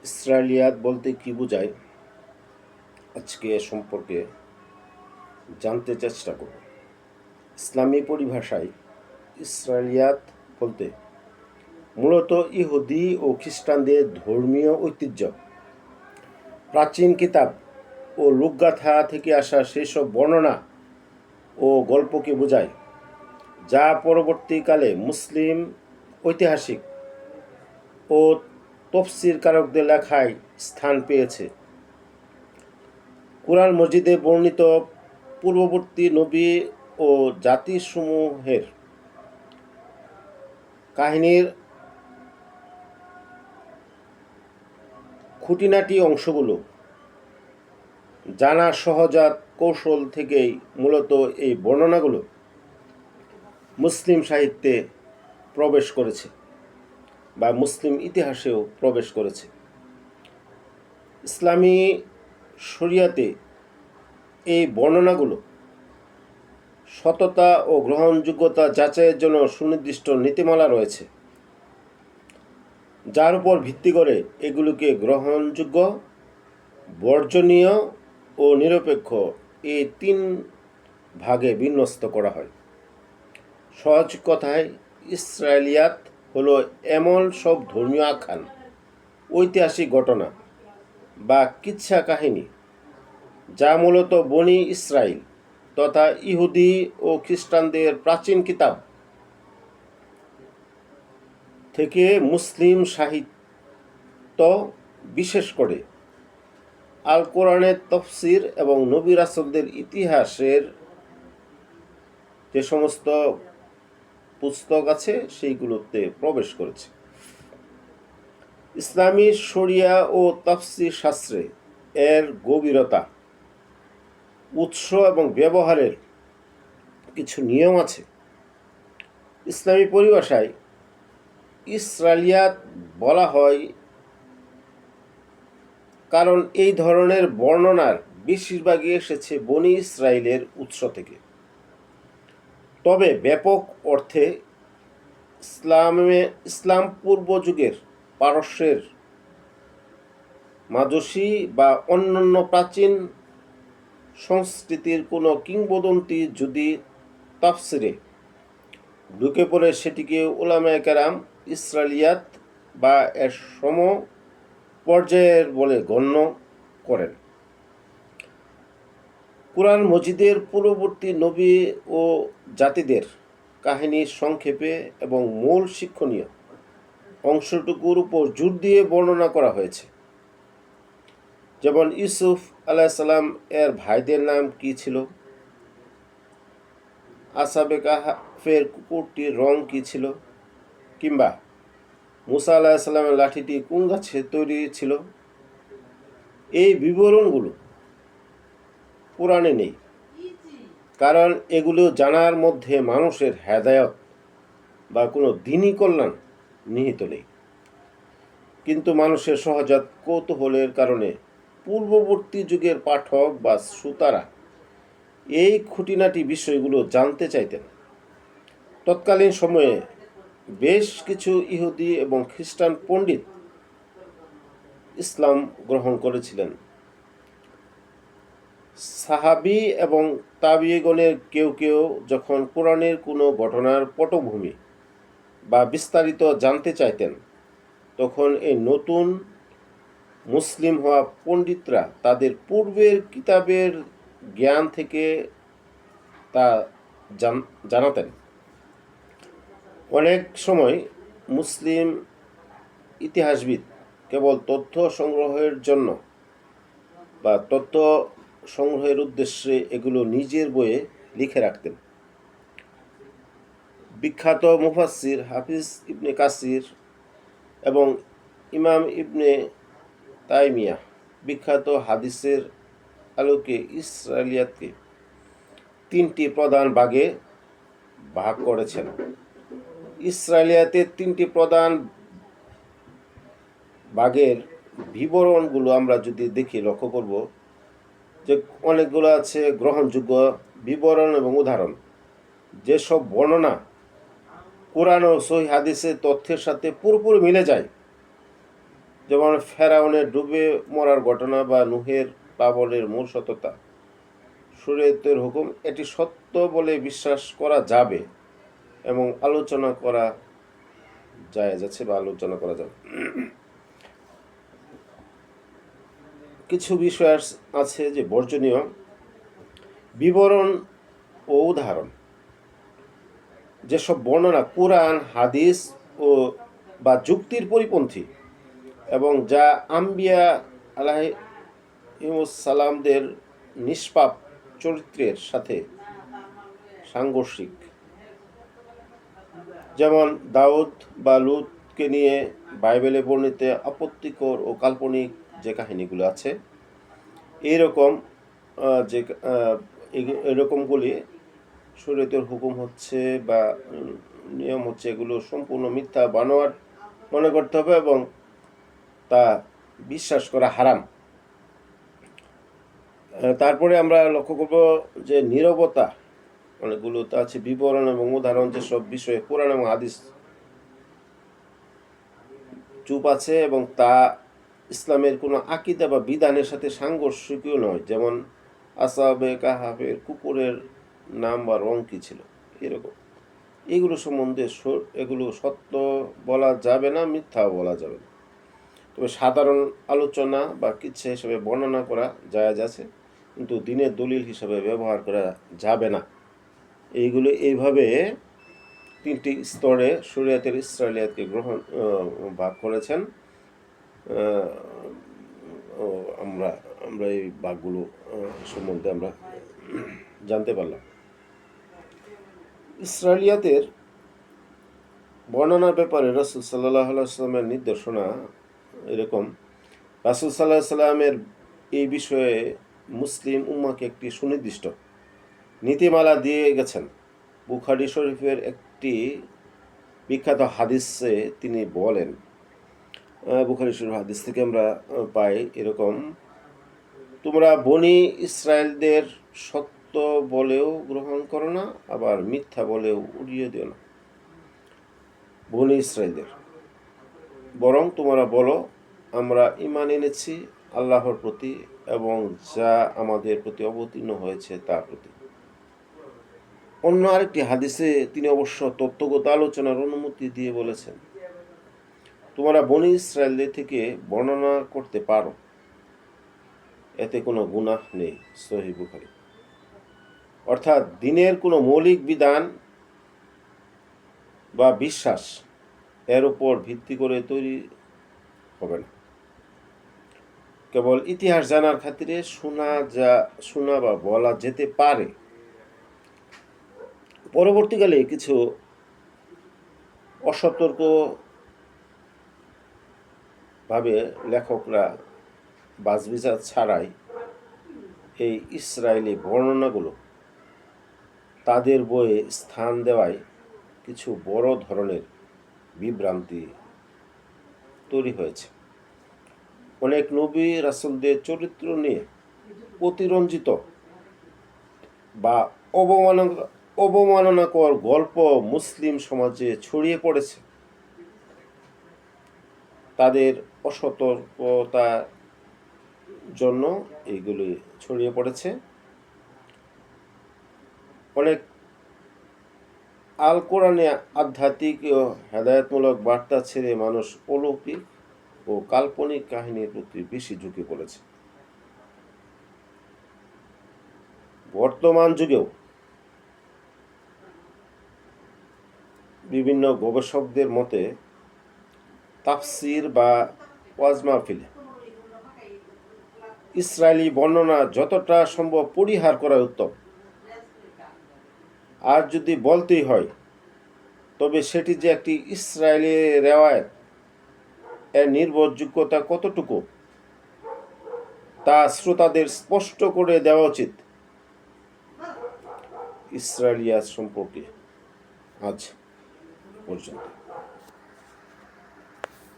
ইসরায়েলিয়াত বলতে কী বোঝায় আজকে এ সম্পর্কে জানতে চেষ্টা করব। ইসলামী পরিভাষায় ইসরায়েলিয়াত বলতে মূলত ইহুদি ও খ্রিস্টানদের ধর্মীয় ঐতিহ্য, প্রাচীন কিতাব ও লোকগাথা থেকে আসা সেসব বর্ণনা ও গল্পকে বোঝায়, যা পরবর্তীকালে মুসলিম ঐতিহাসিক ও তফসিরকারকদের লেখায় স্থান পেয়েছে। কুরআন মজিদে বর্ণিত পূর্ববর্তী নবী ও জাতিসমূহের কাহিনীর খুঁটিনাটি অংশগুলো জানা সহজাত কৌশল থেকেই মূলত এই বর্ণনাগুলো মুসলিম সাহিত্যে প্রবেশ করেছে বা মুসলিম ইতিহাসেও প্রবেশ করেছে। ইসলামী শরিয়াতে এই বর্ণনাগুলো সততা ও গ্রহণযোগ্যতা যাচাইয়ের জন্য সুনির্দিষ্ট নীতিমালা রয়েছে, যার উপর ভিত্তি করে এগুলোকে গ্রহণযোগ্য, বর্জনীয় ও নিরপেক্ষ এই তিন ভাগে বিন্যস্ত করা হয়। সহজ কথায় ইসরায়েলিয়াত হলো এমন সব ধর্মীয় আখ্যান, ঐতিহাসিক ঘটনা বা কিচ্ছা কাহিনী যা মূলত বনি ইসরায়েল তথা ইহুদি ও খ্রিস্টানদের প্রাচীন কিতাব থেকে মুসলিম সাহিত্য, বিশেষ করে আল কোরআনের তফসির এবং নবী রাসূলদের ইতিহাসের যে সমস্ত পুস্তক আছে সেইগুলোতে প্রবেশ করেছে। ইসলামী শরিয়া ও তাফসীর শাস্ত্রে এর গভীরতা, উৎস এবং ব্যবহারের কিছু নিয়ম আছে। ইসলামী পরিভাষায় ইসরায়েলিয়াত বলা হয় কারণ এই ধরনের বর্ণনার বেশিরভাগই এসেছে বনি ইসরায়েলের উৎস থেকে। তবে ব্যাপক অর্থে ইসলাম পূর্ব যুগের পারস্যের, মাজসি বা অন্যান্য প্রাচীন সংস্কৃতির কোনো কিংবদন্তি যদি তাফসিরে ঢুকে পড়ে, সেটিকে উলামায়ে কেরাম ইসরায়েলিয়াত বা এর সম পর্যায়ের বলে গণ্য করেন। কুরআন মজিদের পূর্ববর্তী নবী ও জাতিদের কাহিনী সংক্ষেপে এবং মূল শিক্ষণীয় অংশটুকুর উপর জোর দিয়ে বর্ণনা করা হয়েছে। যেমন ইউসুফ আলাইহিসসালাম এর ভাইদের নাম কি ছিল, আসহাবে কাহফের কুকুরটির রং কি ছিল, কিংবা মুসা আলাইহিসসালামের লাঠিটি কোন গাছে তৈরি ছিল। এই বিবরণগুলো কোরআনে নেই, কারণ এগুলো জানার মধ্যে মানুষের হেদায়েত বা কোনো দ্বীনি কল্যাণ নিহিত নেই। কিন্তু মানুষের সহজাত কৌতূহলের কারণে পূর্ববর্তী যুগের পাঠক বা শ্রোতারা এই খুঁটিনাটি বিষয়গুলো জানতে চাইতেন। তৎকালীন সময়ে বেশ কিছু ইহুদি এবং খ্রিস্টান পণ্ডিত ইসলাম গ্রহণ করেছিলেন। সাহাবী এবং তাবিঈগণের কেউ কেউ যখন কোরআনের কোনো ঘটনার পটভূমি বা বিস্তারিত জানতে চাইতেন, তখন এই নতুন মুসলিম হওয়া পণ্ডিতরা তাদের পূর্বের কিতাবের জ্ঞান থেকে তা জানাতেন। অনেক সময় মুসলিম ইতিহাসবিদ কেবল তথ্য সংগ্রহের জন্য বা তথ্য সংগ্রহের উদ্দেশ্যে এগুলো নিজের বইয়ে লিখে রাখতেন। বিখ্যাত মুফাসসির হাফিজ ইবনে কাসির এবং ইমাম ইবনে তাইমিয়া বিখ্যাত হাদিসের আলোকে ইসরায়েলিয়াতকে তিনটি প্রধান ভাগে ভাগ করেছেন। ইসরায়েলিয়াতের তিনটি প্রধান ভাগের বিবরণগুলো আমরা যদি দেখি, লক্ষ্য করব যে অনেকগুলো আছে গ্রহণযোগ্য বিবরণ এবং উদাহরণ। যেসব বর্ণনা কোরআন ও সহিহ হাদিসের তথ্যের সাথে পুরোপুরি মিলে যায় যেমন ফেরাউনের ডুবে মরার ঘটনা বা নুহের প্লাবনের মূল সত্যতা, শরীয়তের হুকুম এটি সত্য বলে বিশ্বাস করা যাবে এবং আলোচনা করা যাচ্ছে বা আলোচনা করা যাবে। কিছু বিষয় আছে যে বর্জনীয় বিবরণ ও উদাহরণ, যেসব বর্ণনা কোরআন, হাদিস ও বা যুক্তির পরিপন্থী এবং যা আম্বিয়া আলাইহিমুসসালামদের নিষ্পাপ চরিত্রের সাথে সাংঘর্ষিক, যেমন দাউদ বা লুতকে নিয়ে বাইবেলে বর্ণিত আপত্তিকর ও কাল্পনিক যে কাহিনীগুলো আছে, এইরকম যে এরকমগুলি শরীয়তের হুকুম হচ্ছে বা নিয়ম হচ্ছে এগুলো সম্পূর্ণ মিথ্যা বানোয়াট মনে করতে হবে এবং তা বিশ্বাস করা হারাম। তারপরে আমরা লক্ষ্য করব যে নীরবতা, অনেকগুলো তো আছে বিবরণ এবং উদাহরণ, যেসব বিষয়ে কোরআন এবং হাদিস চুপ আছে এবং তা ইসলামের কোনো আকিদা বা বিধানের সাথে সাংঘর্ষিকও নয়, যেমন আসহাবে কাহাফের কুকুরের নাম বা রং কী ছিল, এরকম এগুলো সম্বন্ধে এগুলো সত্য বলা যাবে না, মিথ্যাও বলা যাবে না। তবে সাধারণ আলোচনা বা কিচ্ছা হিসেবে বর্ণনা করা জায়েজ আছে, কিন্তু দিনের দলিল হিসেবে ব্যবহার করা যাবে না। এইগুলো এইভাবে তিনটি স্তরে শরীয়তের ইসরাইলিয়াতকে ভাগ করেছেন। আমরা আমরা এই ভাগগুলো সম্বন্ধে আমরা জানতে পারলাম। ইসরাইলিয়াতের বর্ণনার ব্যাপারে রাসূল সাল্লাল্লাহু আলাইহি ওয়াসাল্লামের নির্দেশনা এরকম। রাসূল সাল্লাল্লাহু আলাইহি ওয়াসাল্লামের এই বিষয়ে মুসলিম উম্মাহকে একটি সুনির্দিষ্ট নীতিমালা দিয়ে গেছেন। বুখারী শরীফের একটি বিখ্যাত হাদিসে তিনি বলেন, বুখারী শরীফ হাদিস থেকে আমরা পাই এরকম, তোমরা বনি ইসরায়েলদের সত্য বলেও গ্রহণ করো না, আবার মিথ্যা বলেও উড়িয়ে দিও না। বনি ইসরায়েলদের বরং তোমরা বলো, আমরা ঈমান এনেছি আল্লাহর প্রতি এবং যা আমাদের প্রতি অবতীর্ণ হয়েছে তার প্রতি। অন্য আরেকটি হাদিসে তিনি অবশ্য তত্ত্বগত আলোচনার অনুমতি দিয়ে বলেছেন, তোমরা বনি ইসরায়েলদের থেকে বর্ণনা করতে পারো, এতে কোনো গুনাহ নেই। সহিহ বুখারী। অর্থাৎ দিনের কোনো মৌলিক বিধান বা বিশ্বাস এর উপর ভিত্তি করে তৈরি হবে না। কেবল ইতিহাস জানার খাতিরে শোনা বা বলা যেতে পারে। পরবর্তীকালে কিছু অসতর্ক ভাবে লেখকরা বাছবিচার ছাড়াই এই ইসরায়েলি বর্ণনাগুলো তাদের বইয়ে স্থান দেওয়ায় কিছু বড় ধরনের বিভ্রান্তি তৈরি হয়েছে। অনেক নবী রাসূলদের চরিত্র নিয়ে অতিরঞ্জিত বা অবমাননাকর গল্প মুসলিম সমাজে ছড়িয়ে পড়েছে। তাদের অসতর্কতার জন্য এইগুলি ছড়িয়ে পড়েছে। অনেক আল কোরআনে আধ্যাত্মিক ও হেদায়েতমূলক বার্তা ছেড়ে মানুষ অলৌকিক ও কাল্পনিক কাহিনীর প্রতি বেশি ঝুঁকে পড়েছে। বর্তমান যুগেও বিভিন্ন গবেষকদের মতে তাফসির বা ওয়াজ মাহফিলে ইসরায়েলি বর্ণনা যতটা সম্ভব পরিহার করা উত্তম। আর যদি বলতেই হয় তবে সেটি যে একটি ইসরায়েলি রেওয়ায়েত, এর নির্ভরযোগ্যতা কতটুকু তা শ্রোতাদের স্পষ্ট করে দেওয়া উচিত। ইসরায়েলিয়াত সম্পর্কে আজ পর্যন্ত।